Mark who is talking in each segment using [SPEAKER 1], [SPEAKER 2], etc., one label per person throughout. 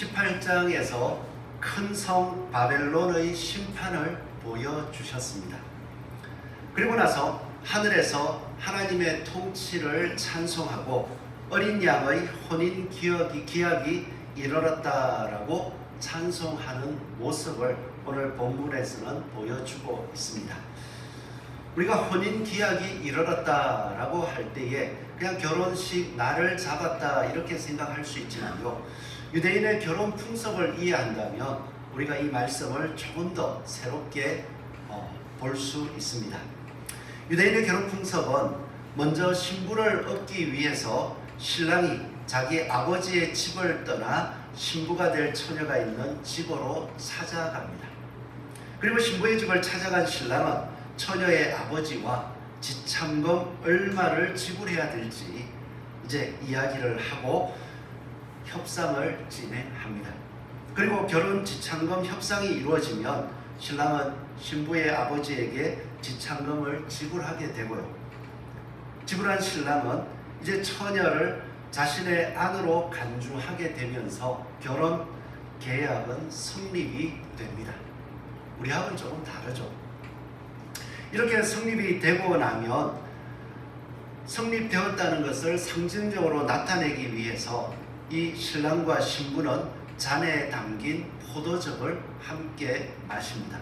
[SPEAKER 1] 18장에서 큰 성 바벨론의 심판을 보여주셨습니다. 그리고 나서 하늘에서 하나님의 통치를 찬송하고 어린 양의 혼인 기약이 이르렀다라고 찬송하는 모습을 오늘 본문에서는 보여주고 있습니다. 우리가 혼인 기약이 이르렀다라고 할 때에 그냥 결혼식 날을 잡았다 이렇게 생각할 수 있지만요, 유대인의 결혼 풍습을 이해한다면 우리가 이 말씀을 조금 더 새롭게 볼 수 있습니다. 유대인의 결혼 풍습은 먼저 신부를 얻기 위해서 신랑이 자기 아버지의 집을 떠나 신부가 될 처녀가 있는 집으로 찾아갑니다. 그리고 신부의 집을 찾아간 신랑은 처녀의 아버지와 지참금 얼마를 지불해야 될지 이제 이야기를 하고 협상을 진행합니다. 그리고 결혼 지참금 협상이 이루어지면 신랑은 신부의 아버지에게 지참금을 지불하게 되고요. 지불한 신랑은 이제 처녀를 자신의 아내로 간주하게 되면서 결혼 계약은 성립이 됩니다. 우리하고는 조금 다르죠. 이렇게 성립이 되고 나면 성립되었다는 것을 상징적으로 나타내기 위해서 이 신랑과 신부는 잔에 담긴 포도즙을 함께 마십니다.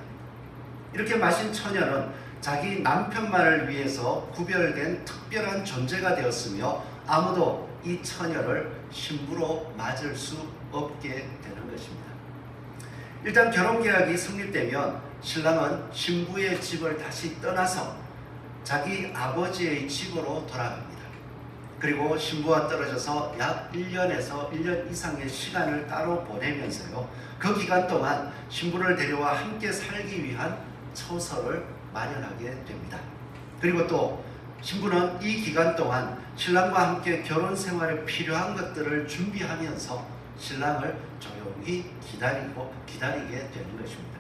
[SPEAKER 1] 이렇게 마신 처녀는 자기 남편만을 위해서 구별된 특별한 존재가 되었으며 아무도 이 처녀를 신부로 맞을 수 없게 되는 것입니다. 일단 결혼계약이 성립되면 신랑은 신부의 집을 다시 떠나서 자기 아버지의 집으로 돌아갑니다. 그리고 신부와 떨어져서 약 1년에서 1년 이상의 시간을 따로 보내면서요, 그 기간 동안 신부를 데려와 함께 살기 위한 처소를 마련하게 됩니다. 그리고 또 신부는 이 기간 동안 신랑과 함께 결혼 생활에 필요한 것들을 준비하면서 신랑을 조용히 기다리게 되는 것입니다.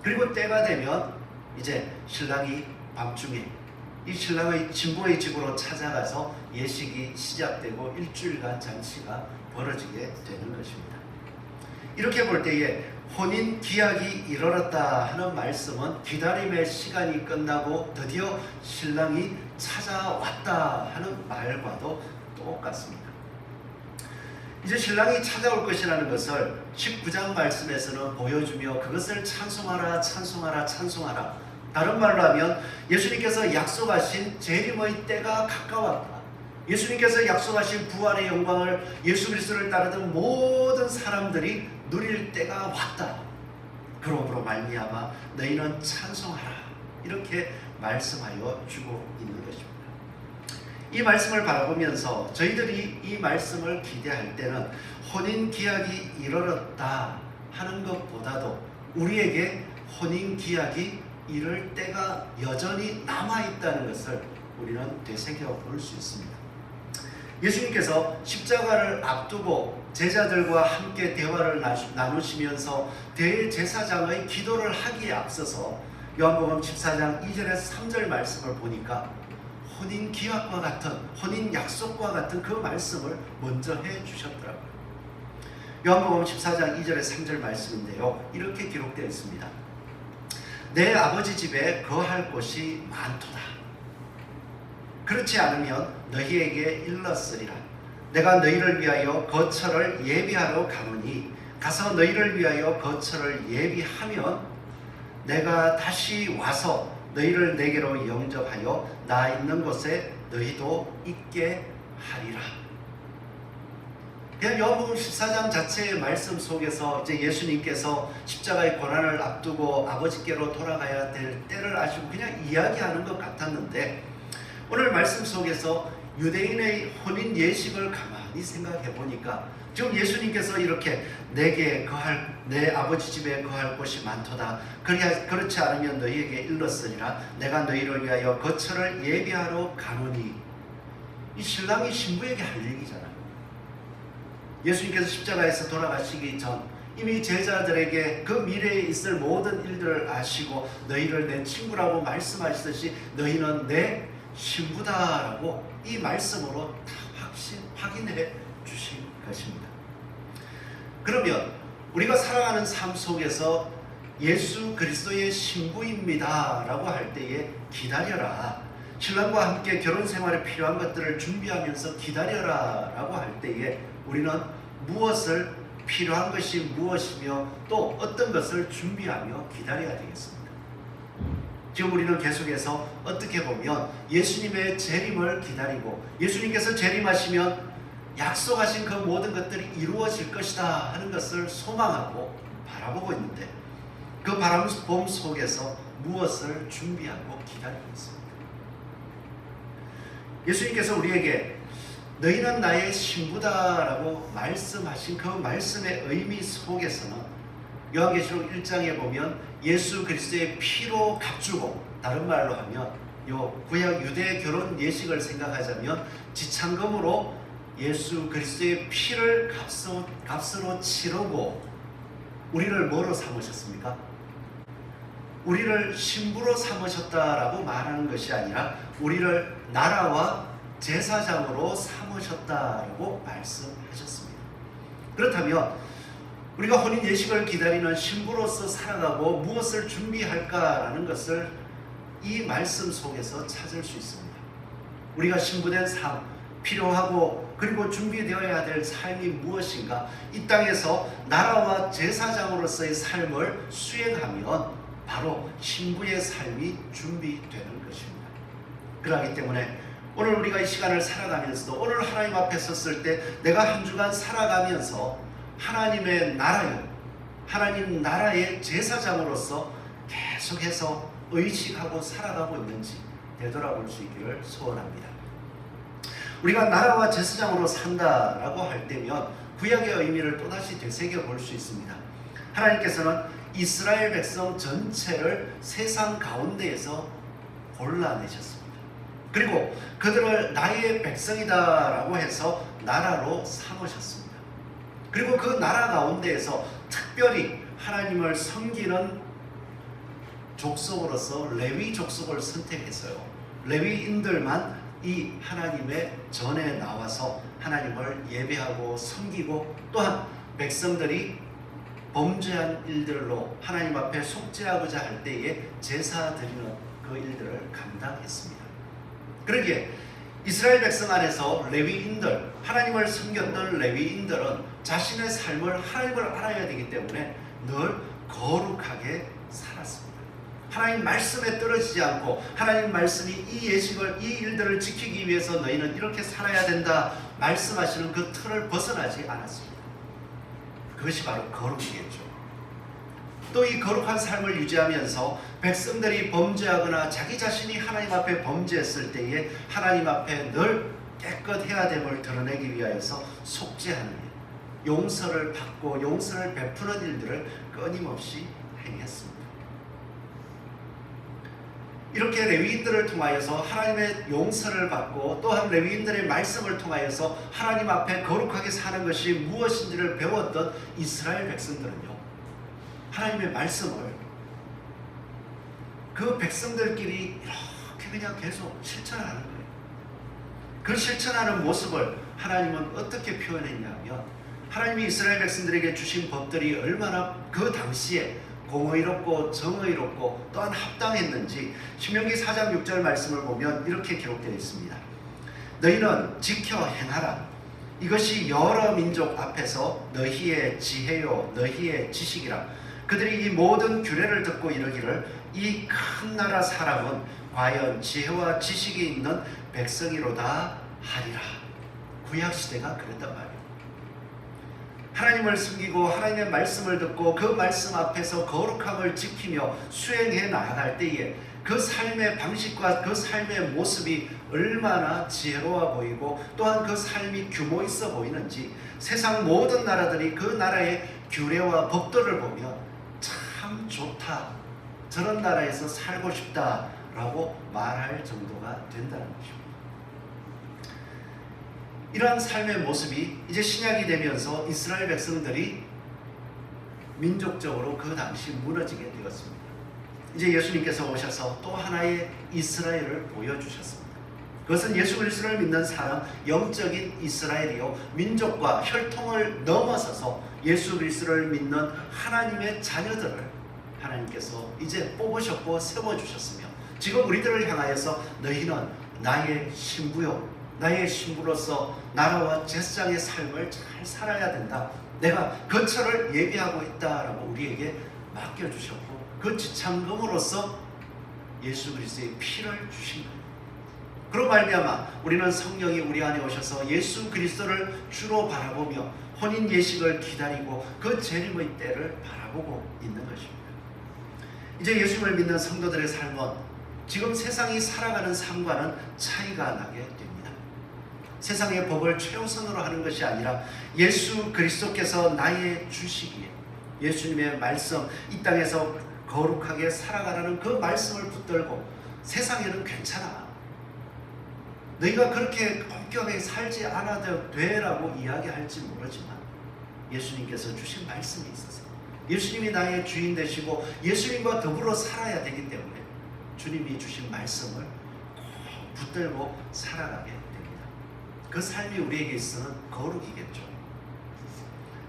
[SPEAKER 1] 그리고 때가 되면 이제 신랑이 밤중에 이 신랑의 신부의 집으로 찾아가서 예식이 시작되고 일주일간 잔치가 벌어지게 되는 것입니다. 이렇게 볼 때에 혼인 기약이 이르렀다 하는 말씀은 기다림의 시간이 끝나고 드디어 신랑이 찾아왔다 하는 말과도 똑같습니다. 이제 신랑이 찾아올 것이라는 것을 19장 말씀에서는 보여주며 그것을 찬송하라 찬송하라 찬송하라, 다른 말로 하면 예수님께서 약속하신 재림의 때가 가까웠다. 예수님께서 약속하신 부활의 영광을 예수 그리스도를 따르던 모든 사람들이 누릴 때가 왔다. 그러므로 말미암아 너희는 찬송하라, 이렇게 말씀하여 주고 있는 것입니다. 이 말씀을 바라보면서 저희들이 이 말씀을 기대할 때는 혼인 기약이 이르렀다 하는 것보다도 우리에게 혼인 기약이 이럴 때가 여전히 남아있다는 것을 우리는 되새겨 볼 수 있습니다. 예수님께서 십자가를 앞두고 제자들과 함께 대화를 나누시면서 대제사장의 기도를 하기에 앞서서 요한복음 14장 2절에서 3절 말씀을 보니까 혼인 기약과 같은, 혼인 약속과 같은 그 말씀을 먼저 해주셨더라고요. 요한복음 14장 2절에서 3절 말씀인데요, 이렇게 기록되어 있습니다. 내 아버지 집에 거할 곳이 많도다. 그렇지 않으면 너희에게 일렀으리라. 내가 너희를 위하여 거처를 예비하러 가노니 가서 너희를 위하여 거처를 예비하면 내가 다시 와서 너희를 내게로 영접하여 나 있는 곳에 너희도 있게 하리라. 그냥 요한복음 14장 자체의 말씀 속에서 이제 예수님께서 십자가의 고난을 앞두고 아버지께로 돌아가야 될 때를 아시고 그냥 이야기하는 것 같았는데, 오늘 말씀 속에서 유대인의 혼인 예식을 가만히 생각해 보니까 지금 예수님께서 이렇게 내 아버지 집에 거할 곳이 많도다. 그렇지 않으면 너희에게 일렀으리라. 내가 너희를 위하여 거처를 예비하러 가노니, 이 신랑이 신부에게 할 얘기잖아요. 예수님께서 십자가에서 돌아가시기 전 이미 제자들에게 그 미래에 있을 모든 일들을 아시고 너희를 내 친구라고 말씀하시듯이 너희는 내 신부다라고 이 말씀으로 다 확인해 주신 것입니다. 그러면 우리가 살아가는 삶 속에서 예수 그리스도의 신부입니다 라고 할 때에 기다려라, 신랑과 함께 결혼 생활에 필요한 것들을 준비하면서 기다려라 라고 할 때에 우리는 무엇을, 필요한 것이 무엇이며 또 어떤 것을 준비하며 기다려야 되겠습니다. 지금 우리는 계속해서 어떻게 보면 예수님의 재림을 기다리고, 예수님께서 재림하시면 약속하신 그 모든 것들이 이루어질 것이다 하는 것을 소망하고 바라보고 있는데, 그 바람 속에서 무엇을 준비하고 기다리고 있습니다. 예수님께서 우리에게 너희는 나의 신부다라고 말씀하신 그 말씀의 의미 속에서는 요한계시록 1장에 보면 예수 그리스도의 피로 값주고, 다른 말로 하면 요 구약 유대 결혼 예식을 생각하자면 지창금으로 예수 그리스도의 피를 값으로 치르고 우리를 뭐로 삼으셨습니까? 우리를 신부로 삼으셨다라고 말하는 것이 아니라 우리를 나라와 제사장으로 삼으셨다라고 말씀하셨습니다. 그렇다면 우리가 혼인 예식을 기다리는 신부로서 살아가고 무엇을 준비할까라는 것을 이 말씀 속에서 찾을 수 있습니다. 우리가 신부된 삶, 필요하고 그리고 준비되어야 될 삶이 무엇인가? 이 땅에서 나라와 제사장으로서의 삶을 수행하면 바로 신부의 삶이 준비되는 것입니다. 그렇기 때문에 오늘 우리가 이 시간을 살아가면서도, 오늘 하나님 앞에 섰을 때 내가 한 주간 살아가면서 하나님의 나라요, 하나님 나라의 제사장으로서 계속해서 의식하고 살아가고 있는지 되돌아볼 수 있기를 소원합니다. 우리가 나라와 제사장으로 산다라고 할 때면 구약의 의미를 또다시 되새겨 볼 수 있습니다. 하나님께서는 이스라엘 백성 전체를 세상 가운데에서 골라내셨습니다. 그리고 그들을 나의 백성이다라고 해서 나라로 삼으셨습니다. 그리고 그 나라 가운데에서 특별히 하나님을 섬기는 족속으로서 레위 족속을 선택했어요. 레위인들만 이 하나님의 전에 나와서 하나님을 예배하고 섬기고, 또한 백성들이 범죄한 일들로 하나님 앞에 속죄하고자 할 때에 제사 드리는 그 일들을 감당했습니다. 그러기에 이스라엘 백성 안에서 레위인들, 하나님을 섬겼던 레위인들은 자신의 삶을 하나님을 알아야 되기 때문에 늘 거룩하게 살았습니다. 하나님 말씀에 떨어지지 않고, 하나님 말씀이 이 예식을, 이 일들을 지키기 위해서 너희는 이렇게 살아야 된다 말씀하시는 그 틀을 벗어나지 않았습니다. 그것이 바로 거룩이겠죠. 또 이 거룩한 삶을 유지하면서 백성들이 범죄하거나 자기 자신이 하나님 앞에 범죄했을 때에 하나님 앞에 늘 깨끗해야 됨을 드러내기 위하여서 속죄하는 일, 용서를 받고 용서를 베푸는 일들을 끊임없이 행했습니다. 이렇게 레위인들을 통하여서 하나님의 용서를 받고, 또한 레위인들의 말씀을 통하여서 하나님 앞에 거룩하게 사는 것이 무엇인지를 배웠던 이스라엘 백성들은요, 하나님의 말씀을 그 백성들끼리 이렇게 그냥 계속 실천하는 거예요. 그 실천하는 모습을 하나님은 어떻게 표현했냐면, 하나님이 이스라엘 백성들에게 주신 법들이 얼마나 그 당시에 공의롭고 정의롭고 또한 합당했는지 신명기 4장 6절 말씀을 보면 이렇게 기록되어 있습니다. 너희는 지켜 행하라. 이것이 여러 민족 앞에서 너희의 지혜요 너희의 지식이라. 그들이 이 모든 규례를 듣고 이르기를 이 큰 나라 사람은 과연 지혜와 지식이 있는 백성이로다 하리라. 구약시대가 그랬단 말이에요. 하나님을 섬기고 하나님의 말씀을 듣고 그 말씀 앞에서 거룩함을 지키며 수행해 나아갈 때에 그 삶의 방식과 그 삶의 모습이 얼마나 지혜로워 보이고, 또한 그 삶이 규모 있어 보이는지 세상 모든 나라들이 그 나라의 규례와 법도를 보며 참 좋다, 저런 나라에서 살고 싶다라고 말할 정도가 된다는 것입니다. 이러한 삶의 모습이 이제 신약이 되면서 이스라엘 백성들이 민족적으로 그 당시 무너지게 되었습니다. 이제 예수님께서 오셔서 또 하나의 이스라엘을 보여주셨습니다. 그것은 예수 그리스도를 믿는 사람, 영적인 이스라엘이요, 민족과 혈통을 넘어서서 예수 그리스도를 믿는 하나님의 자녀들을 하나님께서 이제 뽑으셨고 세워주셨으며 지금 우리들을 향하여서 너희는 나의 신부요 나의 신부로서 나라와 제사장의 삶을 잘 살아야 된다. 내가 거처를 예비하고 있다라고 우리에게 맡겨주셨고 그 지참금으로써 예수 그리스도의 피를 주신 거예요. 그로 말미암아 우리는 성령이 우리 안에 오셔서 예수 그리스도를 주로 바라보며 혼인 예식을 기다리고 그 재림의 때를 바라보고 있는 것입니다. 이제 예수님을 믿는 성도들의 삶은 지금 세상이 살아가는 삶과는 차이가 나게 됩니다. 세상의 법을 최우선으로 하는 것이 아니라 예수 그리스도께서 나의 주시기에 예수님의 말씀 이 땅에서 거룩하게 살아가라는 그 말씀을 붙들고 세상에는 괜찮아. 너희가 그렇게 엄격하게 살지 않아도 돼라고 이야기할지 모르지만 예수님께서 주신 말씀이 있어서 예수님이 나의 주인 되시고 예수님과 더불어 살아야 되기 때문에 주님이 주신 말씀을 꼭 붙들고 살아가게 됩니다. 그 삶이 우리에게 있어서는 거룩이겠죠.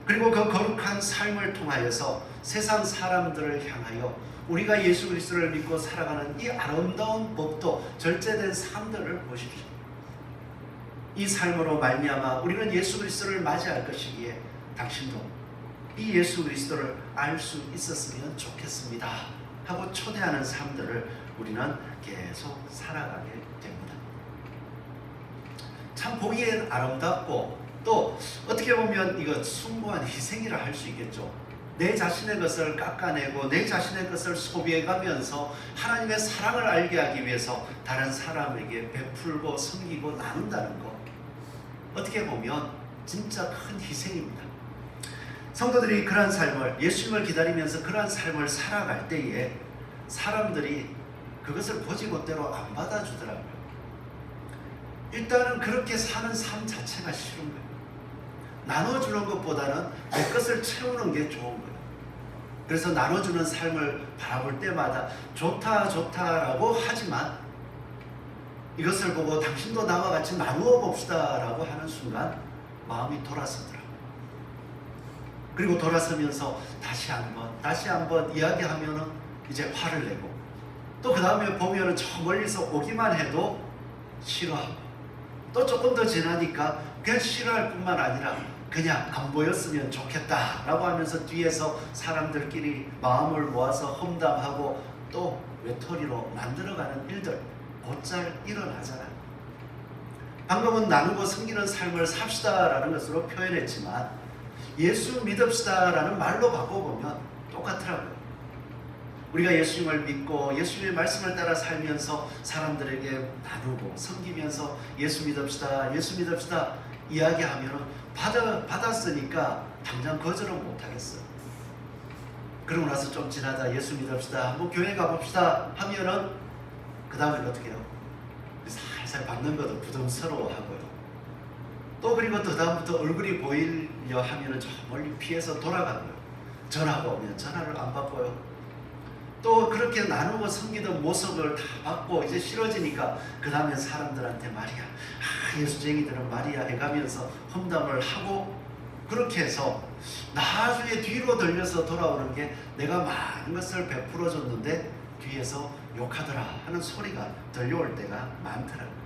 [SPEAKER 1] 그리고 그 거룩한 삶을 통하여서 세상 사람들을 향하여 우리가 예수 그리스도를 믿고 살아가는 이 아름다운 법도 절제된 삶들을 보십시오. 이 삶으로 말미암아 우리는 예수 그리스도를 맞이할 것이기에 당신도 이 예수 그리스도를 알 수 있었으면 좋겠습니다 하고 초대하는 삶들을 우리는 계속 살아가게 됩니다. 참 보기엔 아름답고 또 어떻게 보면 이거 숭고한 희생이라 할 수 있겠죠. 내 자신의 것을 깎아내고 내 자신의 것을 소비해가면서 하나님의 사랑을 알게 하기 위해서 다른 사람에게 베풀고 섬기고 나눈다는 것, 어떻게 보면 진짜 큰 희생입니다. 성도들이 그러한 삶을, 예수님을 기다리면서 그러한 삶을 살아갈 때에 사람들이 그것을 보지 못대로 안 받아주더라고요. 일단은 그렇게 사는 삶 자체가 싫은 거예요. 나눠주는 것보다는 내 것을 채우는 게 좋은 거예요. 그래서 나눠주는 삶을 바라볼 때마다 좋다라고 하지만 이것을 보고 당신도 나와 같이 나누어 봅시다 라고 하는 순간 마음이 돌아서더라고요. 그리고 돌아서면서 다시 한번 이야기하면은 이제 화를 내고 또 그 다음에 보면은 저 멀리서 오기만 해도 싫어하고 또 조금 더 지나니까 그냥 싫어할 뿐만 아니라 그냥 안 보였으면 좋겠다 라고 하면서 뒤에서 사람들끼리 마음을 모아서 험담하고 또 외톨이로 만들어가는 일들 곧잘 일어나잖아요. 방금은 나누고 섬기는 삶을 삽시다 라는 것으로 표현했지만 예수 믿읍시다 라는 말로 바꿔보면 똑같더라고요. 우리가 예수님을 믿고 예수님의 말씀을 따라 살면서 사람들에게 나누고 섬기면서 예수 믿읍시다 이야기하면 받았으니까 당장 거절은 못하겠어요. 그러고 나서 좀 지나다 예수 믿읍시다, 한번 교회 가봅시다 하면은 그 다음에 어떻게 해요? 살살 받는 것도 부담스러워하고요. 또 그리고 그 다음부터 얼굴이 보이려 하면은 저 멀리 피해서 돌아가고요. 전화가 오면 전화를 안 받고요. 또 그렇게 나누고 섬기던 모습을 다 받고 이제 싫어지니까 그 다음에 사람들한테 말이야, 예수쟁이들은 말이야 해가면서 험담을 하고 그렇게 해서 나중에 뒤로 들려서 돌아오는 게 내가 많은 것을 베풀어 줬는데 뒤에서 욕하더라 하는 소리가 들려올 때가 많더라고요.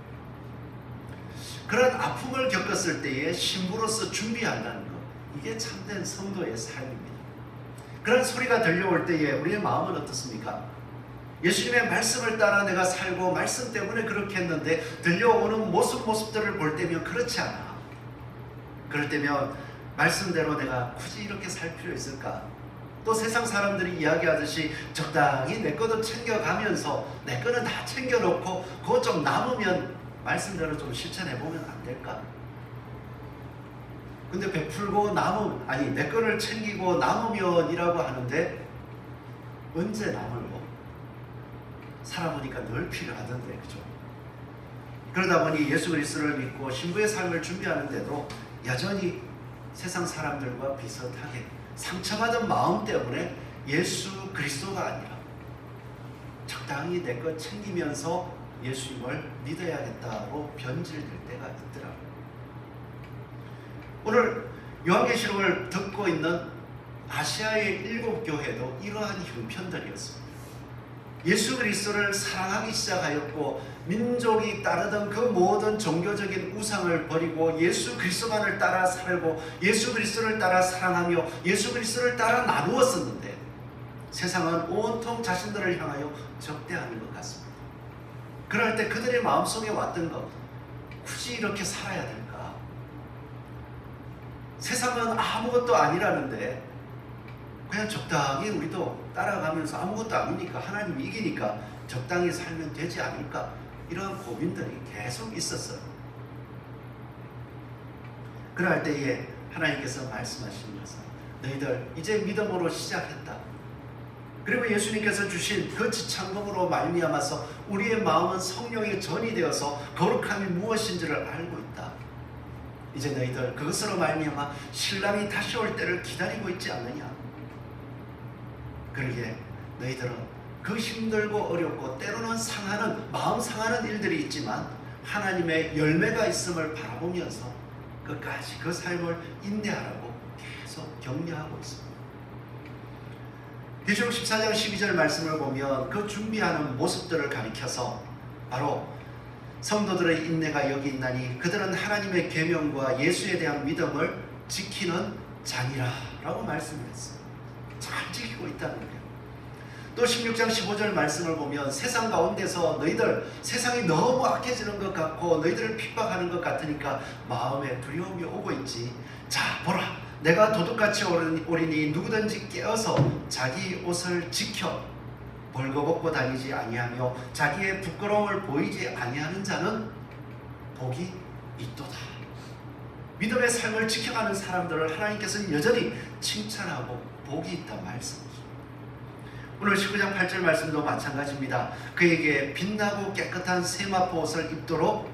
[SPEAKER 1] 그런 아픔을 겪었을 때에 신부로서 준비한다는 것, 이게 참된 성도의 삶입니다. 그런 소리가 들려올 때에 우리의 마음은 어떻습니까? 예수님의 말씀을 따라 내가 살고 말씀 때문에 그렇게 했는데 들려오는 모습들을 볼 때면 그렇지 않아. 그럴 때면 말씀대로 내가 굳이 이렇게 살 필요 있을까? 또 세상 사람들이 이야기하듯이 적당히 내 것도 챙겨가면서 내 거는 다 챙겨놓고 그거 좀 남으면 말씀대로 좀 실천해보면 안 될까? 근데 베풀고 내 거를 챙기고 남으면이라고 하는데 언제 남을고? 살아보니까 늘 필요하던데, 그죠? 그러다 보니 예수 그리스도를 믿고 신부의 삶을 준비하는데도 여전히 세상 사람들과 비슷하게 상처받은 마음 때문에 예수 그리스도가 아니라 적당히 내 것 챙기면서 예수님을 믿어야겠다고 변질될 때가 있더라고요. 오늘 요한계시록을 듣고 있는 아시아의 7교회도 이러한 형편들이었습니다. 예수 그리스도를 사랑하기 시작하였고 민족이 따르던 그 모든 종교적인 우상을 버리고 예수 그리스도만을 따라 살고 예수 그리스도를 따라 사랑하며 예수 그리스도를 따라 나누었었는데 세상은 온통 자신들을 향하여 적대하는 것 같습니다. 그럴 때 그들의 마음속에 왔던 것, 굳이 이렇게 살아야 될까? 세상은 아무것도 아니라는데 그냥 적당히 우리도 따라가면서 아무것도 아니니까 하나님이 이기니까 적당히 살면 되지 않을까? 이런 고민들이 계속 있었어요. 그럴 때에 하나님께서 말씀하시면서 너희들 이제 믿음으로 시작했다. 그리고 예수님께서 주신 그 지창봉으로 말미암아서 우리의 마음은 성령의 전이 되어서 거룩함이 무엇인지를 알고 있다. 이제 너희들 그것으로 말미암아 신랑이 다시 올 때를 기다리고 있지 않느냐. 그러기에 너희들은 그 힘들고 어렵고 때로는 상하는 마음 상하는 일들이 있지만 하나님의 열매가 있음을 바라보면서 끝까지 그 삶을 인내하라고 계속 격려하고 있습니다. 계시록 14장 12절 말씀을 보면 그 준비하는 모습들을 가리켜서 바로 성도들의 인내가 여기 있나니 그들은 하나님의 계명과 예수에 대한 믿음을 지키는 자니라 라고 말씀을 했어요. 잘 지키고 있다는 거예요. 또 16장 15절 말씀을 보면 세상 가운데서 너희들 세상이 너무 악해지는 것 같고 너희들을 핍박하는 것 같으니까 마음에 두려움이 오고 있지. 자 보라, 내가 도둑같이 오리니 누구든지 깨어서 자기 옷을 지켜 벌거벗고 다니지 아니하며 자기의 부끄러움을 보이지 아니하는 자는 복이 있도다. 믿음의 삶을 지켜가는 사람들을 하나님께서는 여전히 칭찬하고 복이 있다 말씀이죠. 오늘 19장 8절 말씀도 마찬가지입니다. 그에게 빛나고 깨끗한 세마포 옷을 입도록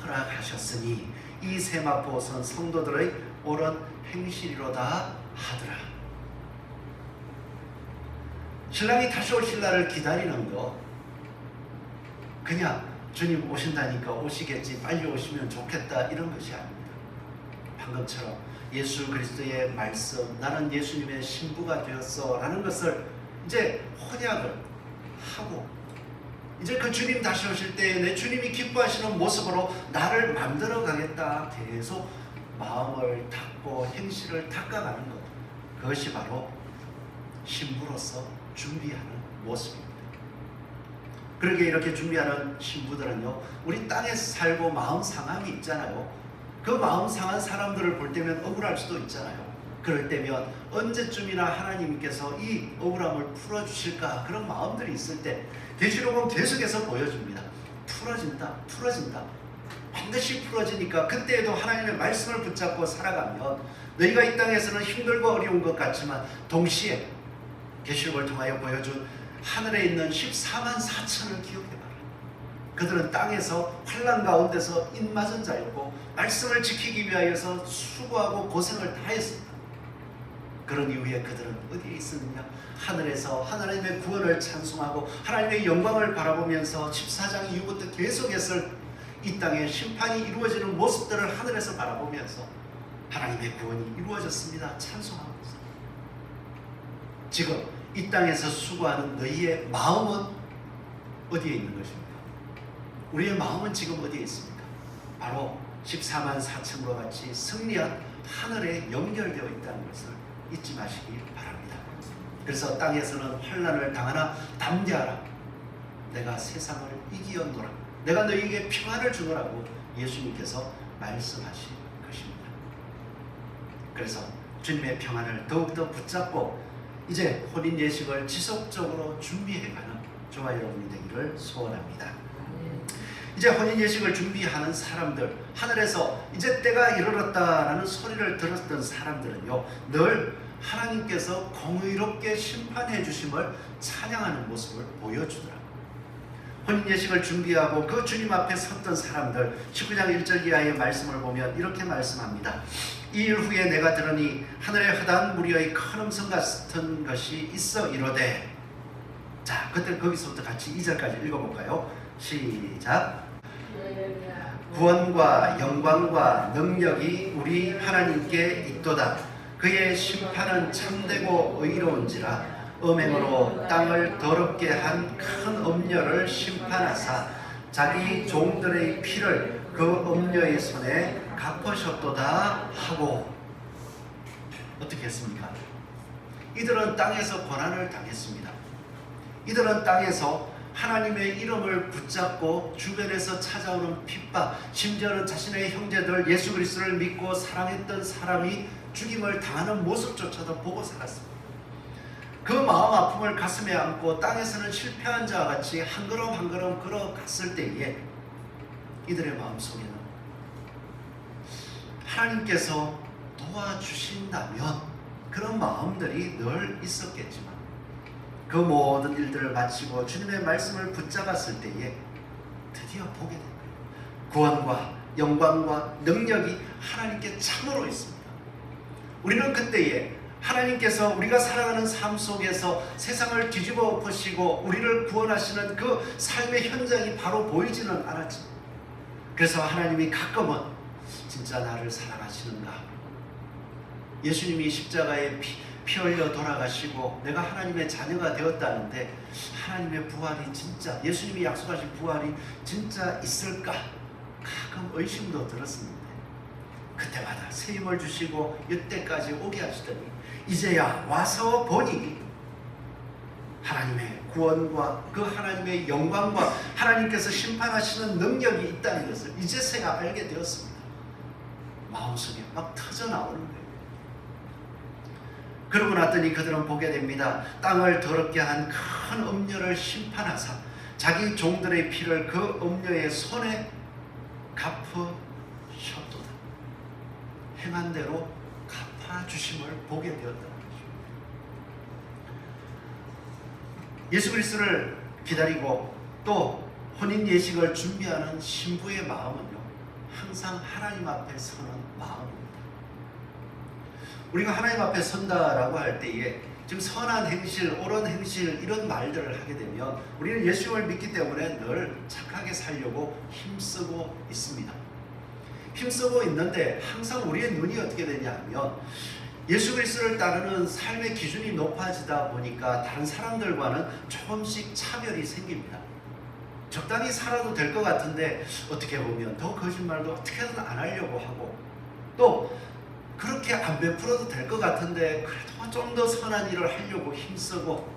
[SPEAKER 1] 허락하셨으니 이 세마포 옷은 성도들의 옳은 행실이로다 하더라. 신랑이 다시 오실 날을 기다리는 거 그냥 주님 오신다니까 오시겠지 빨리 오시면 좋겠다 이런 것이 아닙니다. 방금처럼 예수 그리스도의 말씀 나는 예수님의 신부가 되었어 라는 것을 이제 혼약을 하고 이제 그 주님 다시 오실 때 내 주님이 기뻐하시는 모습으로 나를 만들어 가겠다 계속 마음을 닦고 행실을 닦아가는 것, 그것이 바로 신부로서 준비하는 모습입니다. 그러게 이렇게 준비하는 신부들은요 우리 땅에서 살고 마음 상함이 있잖아요. 그 마음 상한 사람들을 볼 때면 억울할 수도 있잖아요. 그럴 때면 언제쯤이나 하나님께서 이 억울함을 풀어주실까 그런 마음들이 있을 때 계시록은 계속해서 보여줍니다. 풀어진다. 반드시 풀어지니까 그때에도 하나님의 말씀을 붙잡고 살아가면 너희가 이 땅에서는 힘들고 어려운 것 같지만 동시에 계시록을 통하여 보여준 하늘에 있는 14만 4천을 기억해봐라. 그들은 땅에서 환난 가운데서 입맞은 자였고 말씀을 지키기 위하여서 수고하고 고생을 다했습니다. 그런 이후에 그들은 어디에 있었느냐? 하늘에서 하나님의 구원을 찬송하고 하나님의 영광을 바라보면서 14장 이후부터 계속해서 이 땅에 심판이 이루어지는 모습들을 하늘에서 바라보면서 하나님의 구원이 이루어졌습니다. 찬송하고 있습니다. 지금 이 땅에서 수고하는 너희의 마음은 어디에 있는 것입니까? 우리의 마음은 지금 어디에 있습니까? 바로 14만 4천과 같이 승리한 하늘에 연결되어 있다는 것을 잊지 마시기 바랍니다. 그래서 땅에서는 환난을 당하나 담대하라. 내가 세상을 이기었노라. 내가 너희에게 평안을 주노라고 예수님께서 말씀하신 것입니다. 그래서 주님의 평안을 더욱더 붙잡고 이제 혼인 예식을 지속적으로 준비해가는 저와 여러분이 되기를 소원합니다. 이제 혼인 예식을 준비하는 사람들, 하늘에서 이제 때가 이르렀다라는 소리를 들었던 사람들은요 늘 하나님께서 공의롭게 심판해 주심을 찬양하는 모습을 보여주더라. 혼인 예식을 준비하고 그 주님 앞에 섰던 사람들, 19장 1절 이하의 말씀을 보면 이렇게 말씀합니다. 이 일 후에 내가 들으니 하늘에 허다한 무리의 큰 음성 같은 것이 있어 이르되. 자, 그때 거기서부터 같이 2절까지 읽어볼까요? 시작. 구원과 영광과 능력이 우리 하나님께 있도다. 그의 심판은 참되고 의로운지라. 음행으로 땅을 더럽게 한 큰 음녀를 심판하사 자기 종들의 피를 그 음녀의 손에 갚으셨도다 하고. 어떻게 했습니까? 이들은 땅에서 고난을 당했습니다. 이들은 땅에서 하나님의 이름을 붙잡고 주변에서 찾아오는 핍박, 심지어는 자신의 형제들 예수 그리스도를 믿고 사랑했던 사람이 죽임을 당하는 모습조차도 보고 살았습니다. 그 마음 아픔을 가슴에 안고 땅에서는 실패한 자와 같이 한 걸음 한 걸음 걸어갔을 때에 이들의 마음속에는 하나님께서 도와주신다면 그런 마음들이 늘 있었겠지만 그 모든 일들을 마치고 주님의 말씀을 붙잡았을 때에 드디어 보게 된 거예요. 구원과 영광과 능력이 하나님께 참으로 있습니다. 우리는 그때에 하나님께서 우리가 살아가는 삶 속에서 세상을 뒤집어 엎으시고 우리를 구원하시는 그 삶의 현장이 바로 보이지는 않았죠. 그래서 하나님이 가끔은 진짜 나를 사랑하시는가? 예수님이 십자가에 피 흘려 돌아가시고 내가 하나님의 자녀가 되었다는데 하나님의 부활이 진짜, 예수님이 약속하신 부활이 진짜 있을까? 가끔 의심도 들었습니다. 그때마다 새 힘을 주시고 이때까지 오게 하시더니 이제야 와서 보니 하나님의 구원과 그 하나님의 영광과 하나님께서 심판하시는 능력이 있다는 것을 이제서야 알게 되었습니다. 마음속에 막 터져나오는 거예요. 그러고 났더니 그들은 보게 됩니다. 땅을 더럽게 한 큰 음녀를 심판하사 자기 종들의 피를 그 음녀의 손에 갚으셨도다. 행한 대로 갚아주심을 보게 되었다는 것입니다. 예수 그리스도를 기다리고 또 혼인 예식을 준비하는 신부의 마음은요, 항상 하나님 앞에 서는 마음입니다. 우리가 하나님 앞에 선다라고 할 때에 지금 선한 행실, 옳은 행실 이런 말들을 하게 되면 우리는 예수님을 믿기 때문에 늘 착하게 살려고 힘쓰고 있습니다. 힘쓰고 있는데 항상 우리의 눈이 어떻게 되냐 하면 예수 그리스도를 따르는 삶의 기준이 높아지다 보니까 다른 사람들과는 조금씩 차별이 생깁니다. 적당히 살아도 될 것 같은데 어떻게 보면 더 거짓말도 어떻게든 안 하려고 하고, 또 그렇게 안 베풀어도 될 것 같은데 그래도 좀 더 선한 일을 하려고 힘쓰고,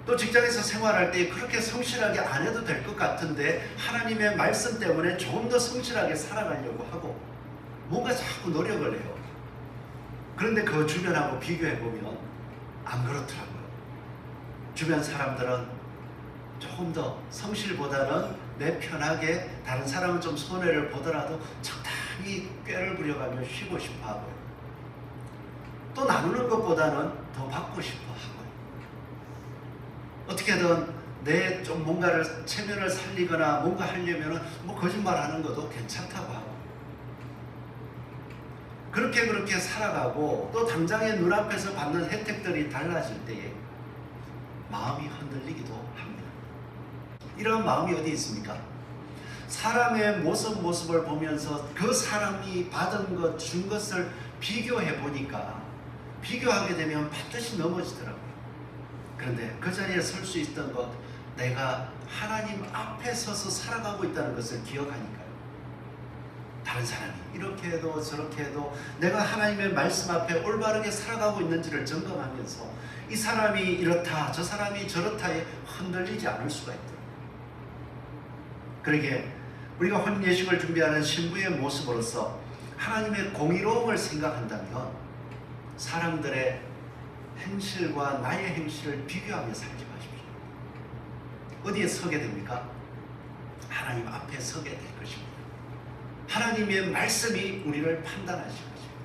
[SPEAKER 1] 또 직장에서 생활할 때 그렇게 성실하게 안 해도 될 것 같은데 하나님의 말씀 때문에 조금 더 성실하게 살아가려고 하고 뭔가 자꾸 노력을 해요. 그런데 그 주변하고 비교해보면 안 그렇더라고요. 주변 사람들은 조금 더 성실보다는 내 편하게, 다른 사람은 좀 손해를 보더라도 적당히 꾀를 부려가며 쉬고 싶어 하고요. 또 나누는 것보다는 더 받고 싶어 하고요. 어떻게든 내 좀 뭔가를 체면을 살리거나 뭔가 하려면은 뭐 거짓말하는 것도 괜찮다고 하고, 그렇게 살아가고 또 당장의 눈앞에서 받는 혜택들이 달라질 때에 마음이 흔들리기도 합니다. 이런 마음이 어디 있습니까? 사람의 모습을 보면서 그 사람이 받은 것, 준 것을 비교해 보니까 비교하게 되면 반드시 넘어지더라고요. 그런데 그 자리에 설 수 있던 것, 내가 하나님 앞에 서서 살아가고 있다는 것을 기억하니까요. 다른 사람이 이렇게 해도 저렇게 해도 내가 하나님의 말씀 앞에 올바르게 살아가고 있는지를 점검하면서 이 사람이 이렇다, 저 사람이 저렇다에 흔들리지 않을 수가 있더라고요. 그러기에 우리가 혼인예식을 준비하는 신부의 모습으로서 하나님의 공의로움을 생각한다면 사람들의 행실과 나의 행실을 비교하며 살지 마십시오. 어디에 서게 됩니까? 하나님 앞에 서게 될 것입니다. 하나님의 말씀이 우리를 판단하실 것입니다.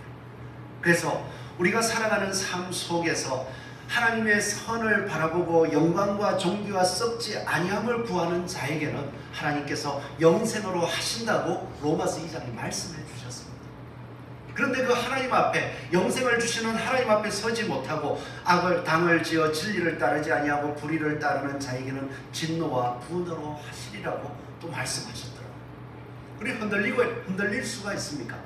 [SPEAKER 1] 그래서 우리가 살아가는 삶 속에서 하나님의 선을 바라보고 영광과 존귀와 썩지 아니함을 구하는 자에게는 하나님께서 영생으로 하신다고 로마서 2장에 말씀해 주셨습니다. 그런데 그 하나님 앞에, 영생을 주시는 하나님 앞에 서지 못하고 악을 당을 지어 진리를 따르지 아니하고 불의를 따르는 자에게는 진노와 분노로 하시리라고 또 말씀하셨더라고요. 우리 흔들릴 수가 있습니까?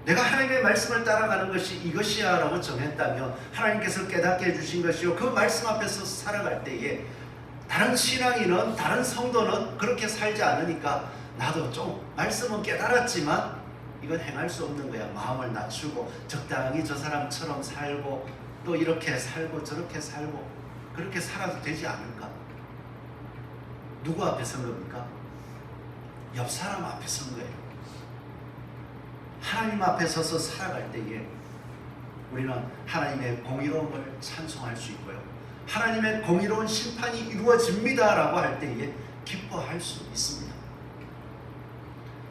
[SPEAKER 1] 내가 하나님의 말씀을 따라가는 것이 이것이야 라고 정했다면 하나님께서 깨닫게 해주신 것이요, 그 말씀 앞에서 살아갈 때에 다른 신앙인은, 다른 성도는 그렇게 살지 않으니까 나도 좀 말씀은 깨달았지만 이건 행할 수 없는 거야. 마음을 낮추고 적당히 저 사람처럼 살고 또 이렇게 살고 저렇게 살고 그렇게 살아도 되지 않을까? 누구 앞에 선 겁니까? 옆 사람 앞에 선 거예요. 하나님 앞에 서서 살아갈 때에 우리는 하나님의 공의로움을 찬송할 수 있고요, 하나님의 공의로운 심판이 이루어집니다 라고 할 때에 기뻐할 수 있습니다.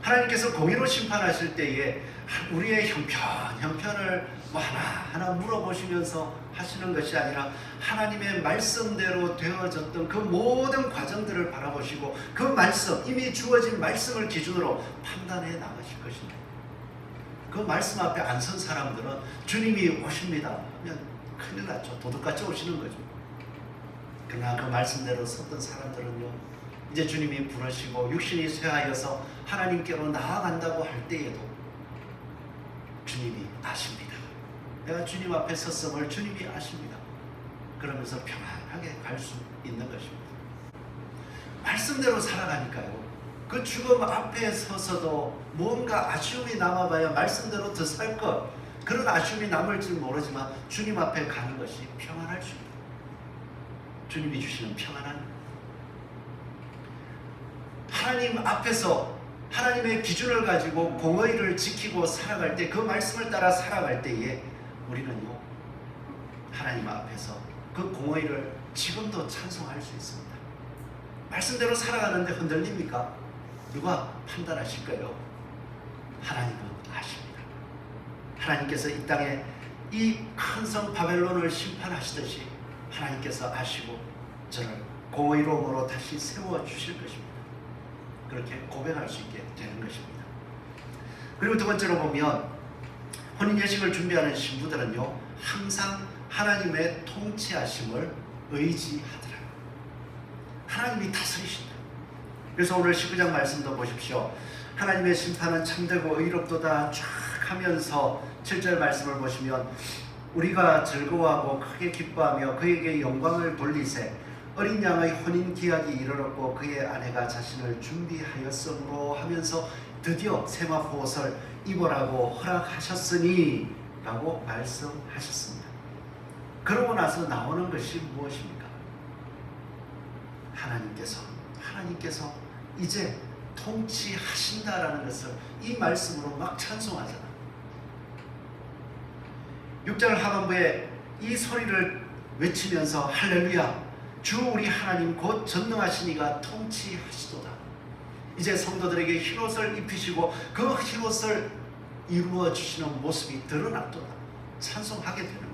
[SPEAKER 1] 하나님께서 공의로 심판하실 때에 우리의 형편을 하나하나 물어보시면서 하시는 것이 아니라 하나님의 말씀대로 되어졌던 그 모든 과정들을 바라보시고 그 말씀, 이미 주어진 말씀을 기준으로 판단해 나가실 것입니다. 그 말씀 앞에 안 선 사람들은 주님이 오십니다 하면 큰일 났죠. 도둑같이 오시는 거죠. 그러나 그 말씀대로 섰던 사람들은요, 이제 주님이 부르시고 육신이 쇠하여서 하나님께로 나아간다고 할 때에도 주님이 아십니다. 내가 주님 앞에 섰음을 주님이 아십니다. 그러면서 평안하게 갈 수 있는 것입니다. 말씀대로 살아가니까요, 그 죽음 앞에 서서도 뭔가 아쉬움이 남아봐야 말씀대로 더 살 것, 그런 아쉬움이 남을지 모르지만 주님 앞에 가는 것이 평안할 수 있다. 주님이 주시는 평안한, 하나님 앞에서 하나님의 기준을 가지고 공의를 지키고 살아갈 때, 그 말씀을 따라 살아갈 때에 우리는요, 하나님 앞에서 그 공의를 지금도 찬송할 수 있습니다. 말씀대로 살아가는데 흔들립니까? 누가 판단하실까요? 하나님은 아십니다. 하나님께서 이 땅에 이 큰 성 바벨론을 심판하시듯이 하나님께서 아시고 저를 공의로움으로 다시 세워주실 것입니다. 그렇게 고백할 수 있게 되는 것입니다. 그리고 두 번째로 보면 혼인예식을 준비하는 신부들은요, 항상 하나님의 통치하심을 의지하더라고요. 하나님이 다스리신다. 그래서 오늘 19장 말씀도 보십시오. 하나님의 심판은 참되고 의롭도다 쫙 하면서 7절 말씀을 보시면 우리가 즐거워하고 크게 기뻐하며 그에게 영광을 돌리세 어린 양의 혼인 기약이 이르렀고 그의 아내가 자신을 준비하였으므로 하면서 드디어 세마포 옷을 입으라고 허락하셨으니 라고 말씀하셨습니다. 그러고 나서 나오는 것이 무엇입니까? 하나님께서 이제 통치하신다라는 것을 이 말씀으로 막 찬송하잖아. 6절 하반부에 이 소리를 외치면서 할렐루야, 주 우리 하나님 곧 전능하시니가 통치하시도다. 이제 성도들에게 흰옷을 입히시고 그 흰옷을 이루어 주시는 모습이 드러났도다. 찬송하게 되는 거예요.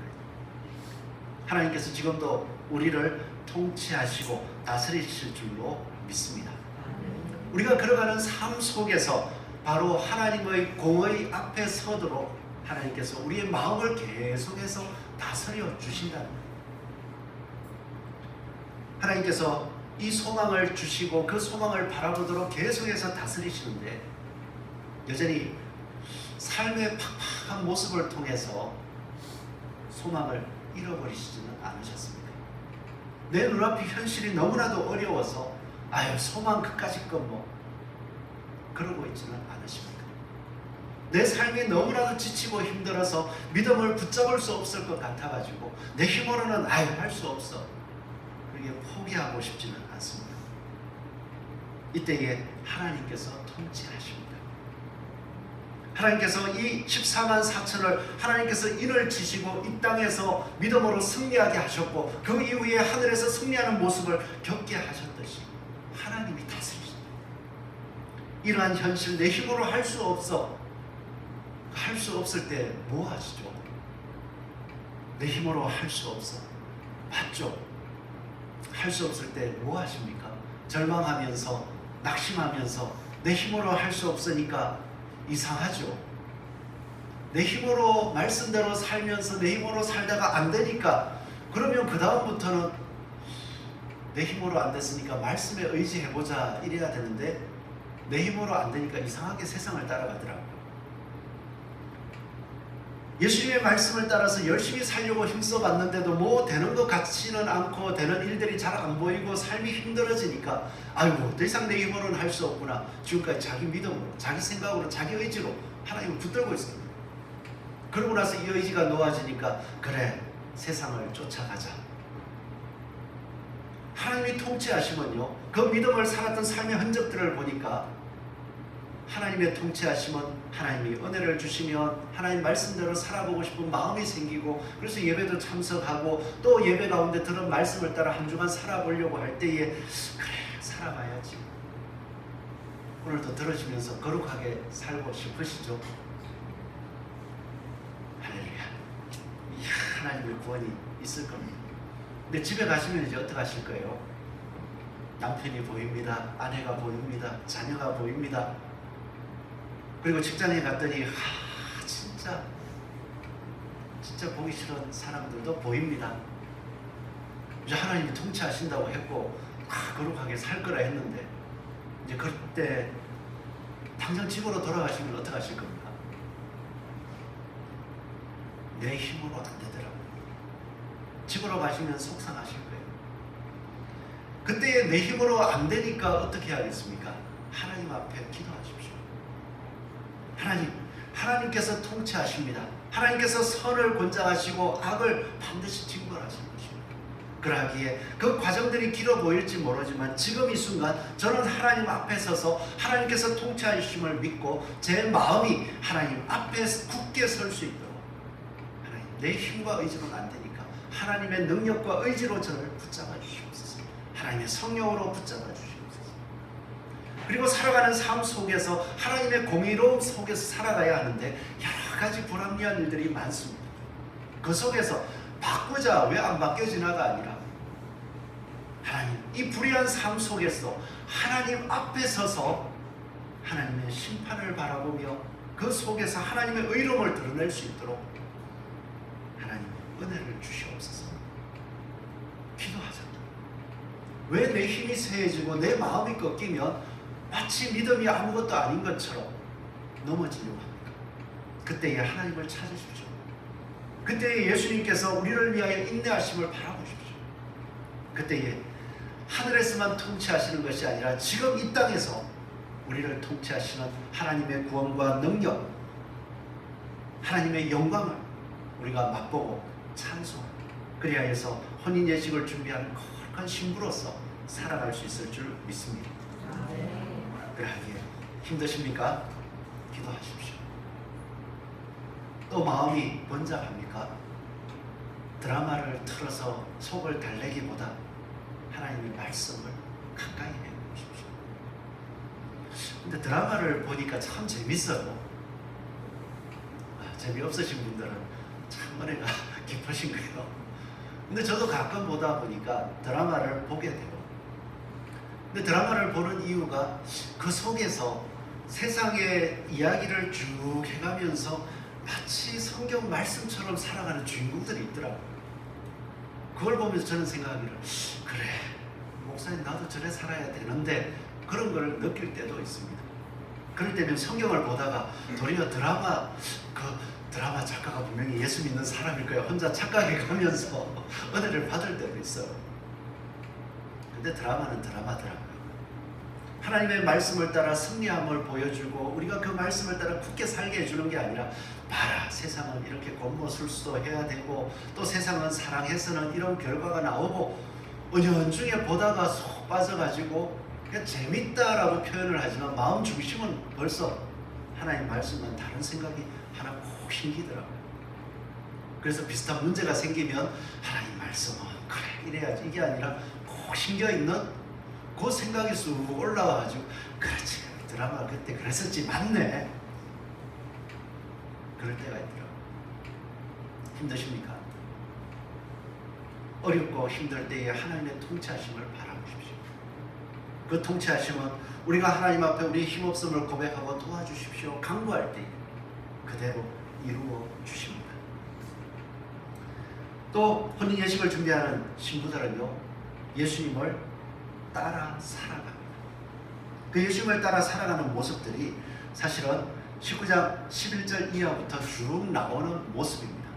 [SPEAKER 1] 하나님께서 지금도 우리를 통치하시고 다스리실 줄로 믿습니다. 우리가 걸어가는 삶 속에서 바로 하나님의 공의 앞에 서도록 하나님께서 우리의 마음을 계속해서 다스려 주신다는 거예요. 하나님께서 이 소망을 주시고 그 소망을 바라보도록 계속해서 다스리시는데 여전히 삶의 팍팍한 모습을 통해서 소망을 잃어버리시지는 않으셨습니까? 내 눈앞이 현실이 너무나도 어려워서 소망 그까짓 건 그러고 있지는 않으십니까? 내 삶이 너무나도 지치고 힘들어서 믿음을 붙잡을 수 없을 것 같아가지고 내 힘으로는 할 수 없어, 그렇게 포기하고 싶지는 않습니다. 이때에 하나님께서 통치하십니다. 하나님께서 이 14만 4천을 하나님께서 인을 치시고 이 땅에서 믿음으로 승리하게 하셨고 그 이후에 하늘에서 승리하는 모습을 겪게 하셨듯이 하나님이 다스리십니다. 이러한 현실 내 힘으로 할 수 없을 때 뭐 하시죠? 내 힘으로 할 수 없어. 맞죠? 할 수 없을 때 뭐 하십니까? 절망하면서 낙심하면서 내 힘으로 할 수 없으니까 이상하죠. 내 힘으로 말씀대로 살면서 내 힘으로 살다가 안 되니까 그러면 그 다음부터는 내 힘으로 안 됐으니까 말씀에 의지해보자 이래야 되는데 내 힘으로 안 되니까 이상하게 세상을 따라가더라고요. 예수님의 말씀을 따라서 열심히 살려고 힘써봤는데도 뭐 되는 것 같지는 않고 되는 일들이 잘 안 보이고 삶이 힘들어지니까 아이고 더 이상 내 힘으로는 할 수 없구나. 지금까지 자기 믿음으로, 자기 생각으로, 자기 의지로 하나님을 붙들고 있습니다. 그러고 나서 이 의지가 놓아지니까 그래 세상을 쫓아가자. 하나님이 통치하시면요, 그 믿음을 살았던 삶의 흔적들을 보니까 하나님의 통치하심은 하나님이 은혜를 주시면 하나님 말씀대로 살아보고 싶은 마음이 생기고, 그래서 예배도 참석하고 또 예배 가운데 들은 말씀을 따라 한 주간 살아보려고 할 때에 그래 살아가야지. 오늘도 들으시면서 거룩하게 살고 싶으시죠? 할렐루야. 하나님의 구원이 있을 겁니다. 근데 집에 가시면 이제 어떻게 하실 거예요? 남편이 보입니다. 아내가 보입니다. 자녀가 보입니다. 그리고 직장에 갔더니 진짜 보기 싫은 사람들도 보입니다. 이제 하나님이 통치하신다고 했고 거룩하게 살 거라 했는데 이제 그때 당장 집으로 돌아가시면 어떻게 하실 겁니까? 내 힘으로 안 되더라고요. 집으로 가시면 속상하실 거예요. 그때 내 힘으로 안 되니까 어떻게 하겠습니까? 하나님 앞에 기도하십시오. 하나님께서 통치하십니다. 하나님께서 선을 권장하시고 악을 반드시 징벌하시는 것입니다. 그러기에 그 과정들이 길어 보일지 모르지만 지금 이 순간 저는 하나님 앞에 서서 하나님께서 통치하심을 믿고 제 마음이 하나님 앞에 굳게 설 수 있도록, 하나님 내 힘과 의지로는 안 되니까 하나님의 능력과 의지로 저를 붙잡아 주시옵소서. 하나님의 성령으로 붙잡아 주시옵소서. 그리고 살아가는 삶 속에서 하나님의 공의로움 속에서 살아가야 하는데 여러 가지 불합리한 일들이 많습니다. 그 속에서 바꾸자, 왜 안 바뀌어지나가 아니라 하나님 이 불의한 삶 속에서 하나님 앞에 서서 하나님의 심판을 바라보며 그 속에서 하나님의 의로움을 드러낼 수 있도록 하나님의 은혜를 주시옵소서. 기도하자. 왜 내 힘이 쇠해지고 내 마음이 꺾이면 마치 믿음이 아무것도 아닌 것처럼 넘어지려고 합니다. 그때에 하나님을 찾으십시오. 그때에 예수님께서 우리를 위하여 인내하심을 바라보십시오. 그때에 하늘에서만 통치하시는 것이 아니라 지금 이 땅에서 우리를 통치하시는 하나님의 구원과 능력, 하나님의 영광을 우리가 맛보고 찬송합니다. 그래야 해서 혼인 예식을 준비하는 거룩한 신부로서 살아갈 수 있을 줄 믿습니다. 그러하기에 힘드십니까? 기도하십시오. 또 마음이 번잡합니까? 드라마를 틀어서 속을 달래기보다 하나님의 말씀을 가까이 해보십시오. 근데 드라마를 보니까 참 재밌어요. 재미없으신 분들은 참 은혜가 깊으신 거예요. 근데 저도 가끔 보다 보니까 드라마를 보게 돼요. 근데 드라마를 보는 이유가 그 속에서 세상의 이야기를 쭉 해가면서 마치 성경 말씀처럼 살아가는 주인공들이 있더라고요. 그걸 보면서 저는 생각하기를 그래 목사님 나도 저래 살아야 되는데 그런 걸 느낄 때도 있습니다. 그럴 때는 성경을 보다가 도리어 드라마 작가가 분명히 예수 믿는 사람일 거야 혼자 착각해 가면서 은혜를 받을 때도 있어요. 근데 드라마는 드라마더라고요. 하나님의 말씀을 따라 승리함을 보여주고 우리가 그 말씀을 따라 굳게 살게 해주는 게 아니라 봐라 세상은 이렇게 곤모술수도 해야 되고 또 세상은 사랑해서는 이런 결과가 나오고 은연중에 보다가 속 빠져가지고 그냥 재밌다라고 표현을 하지만 마음 중심은 벌써 하나님 말씀은 다른 생각이 하나 꼭 생기더라고요. 그래서 비슷한 문제가 생기면 하나님 말씀은 그래 이래야지 이게 아니라 꼭 심겨있는 그 생각이 쑥 올라와가지고 그렇지 드라마 그때 그랬었지 맞네 그럴 때가 있더라고요. 힘드십니까? 어렵고 힘들 때에 하나님의 통치하심을 바라보십시오. 그 통치하심은 우리가 하나님 앞에 우리 힘없음을 고백하고 도와주십시오 간구할 때 그대로 이루어 주십니다. 또 혼인 예식을 준비하는 신부들은요 예수님을 따라 살아갑니다. 그 예수님을 따라 살아가는 모습들이 사실은 19장 11절 이하부터 쭉 나오는 모습입니다.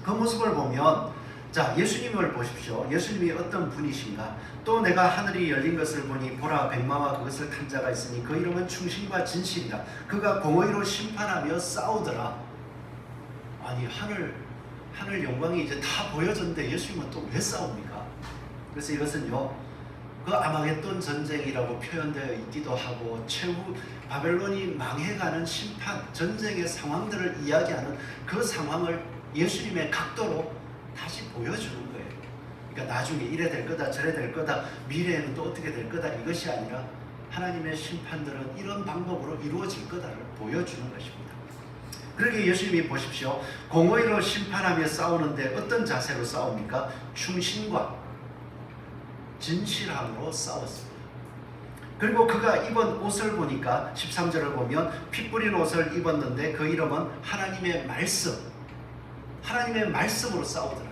[SPEAKER 1] 그 모습을 보면 자, 예수님을 보십시오. 예수님이 어떤 분이신가? 또 내가 하늘이 열린 것을 보니 보라 백마와 그것을 탄 자가 있으니 그 이름은 충신과 진실이라. 그가 공의로 심판하며 싸우더라. 아니 하늘 영광이 이제 다 보여졌는데 예수님은 또 왜 싸웁니까? 그래서 이것은요, 그 아마겟돈 전쟁이라고 표현되어 있기도 하고 최후 바벨론이 망해가는 심판 전쟁의 상황들을 이야기하는 그 상황을 예수님의 각도로 다시 보여주는 거예요. 그러니까 나중에 이래 될 거다 저래 될 거다 미래에는 또 어떻게 될 거다 이것이 아니라 하나님의 심판들은 이런 방법으로 이루어질 거다를 보여주는 것입니다. 그러게 예수님이 보십시오. 공의로 심판하며 싸우는데 어떤 자세로 싸웁니까? 충신과 진실함으로 싸웠습니다. 그리고 그가 입은 옷을 보니까 13절을 보면 피 뿌린 옷을 입었는데 그 이름은 하나님의 말씀으로 싸우더라고요.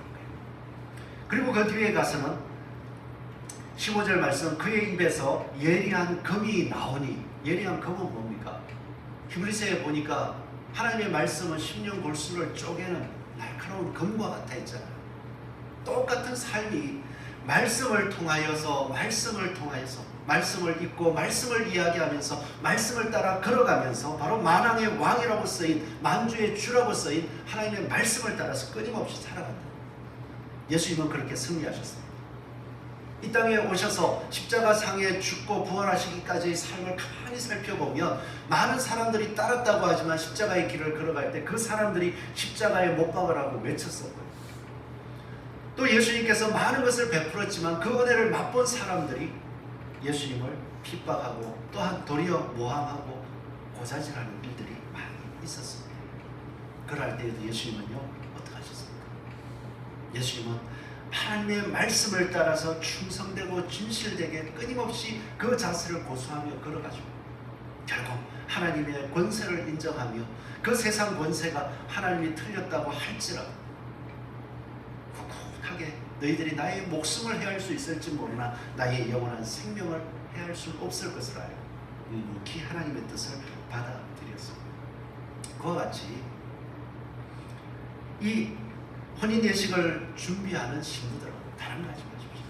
[SPEAKER 1] 그리고 그 뒤에 가서는 15절 말씀, 그의 입에서 예리한 검이 나오니, 예리한 검은 뭡니까? 히브리서에 보니까 하나님의 말씀은 십년 골수를 쪼개는 날카로운 검과 같아 있잖아요. 똑같은 삶이 말씀을 통하여서 말씀을 읽고 말씀을 이야기하면서 말씀을 따라 걸어가면서 바로 만왕의 왕이라고 쓰인 만주의 주라고 쓰인 하나님의 말씀을 따라서 끊임없이 살아간다. 예수님은 그렇게 승리하셨습니다. 이 땅에 오셔서 십자가상에 죽고 부활하시기까지의 삶을 가만히 살펴보면 많은 사람들이 따랐다고 하지만 십자가의 길을 걸어갈 때 그 사람들이 십자가에 못 박으라고 외쳤었고요. 또 예수님께서 많은 것을 베풀었지만 그 은혜를 맛본 사람들이 예수님을 핍박하고 또한 도리어 모함하고 고자질하는 일들이 많이 있었습니다. 그럴 때에도 예수님은요, 어떻게 하셨습니까? 예수님은 하나님의 말씀을 따라서 충성되고 진실되게 끊임없이 그 자세를 고수하며 걸어가죠. 결국 하나님의 권세를 인정하며 그 세상 권세가 하나님이 틀렸다고 할지라도 굳굳하게 너희들이 나의 목숨을 해할 수 있을지 모르나 나의 영원한 생명을 해할 수 없을 것을 알고 묵묵히 하나님의 뜻을 받아들였습니다. 그와 같이 이 혼인 예식을 준비하는 신부들은 다른 거 하지 마십시오.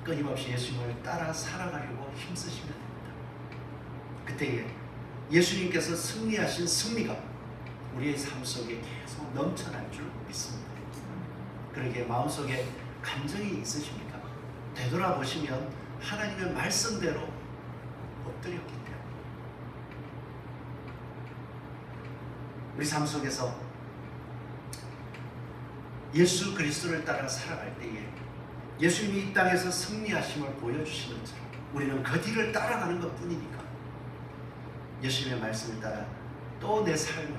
[SPEAKER 1] 끊임없이 예수님을 따라 살아가려고 힘쓰시면 됩니다. 그때에 예수님께서 승리하신 승리가 우리의 삶 속에 계속 넘쳐날 줄 믿습니다. 그러기에 마음속에 감정이 있으십니까? 되돌아보시면 하나님의 말씀대로 엎드렸기 때문에 우리 삶 속에서 예수 그리스도를 따라 살아갈 때에 예수님이 이 땅에서 승리하심을 보여주시는 것처럼 우리는 그 뒤를 따라가는 것 뿐이니까 예수님의 말씀을 따라 또 내 삶을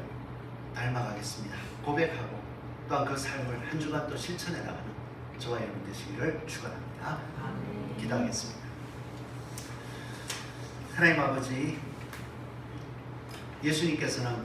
[SPEAKER 1] 닮아가겠습니다 고백하고 또한 그 삶을 한 주간 또 실천해 나가는 저와 여러분 되시기를 축원합니다. 기도하겠습니다. 하나님 아버지, 예수님께서는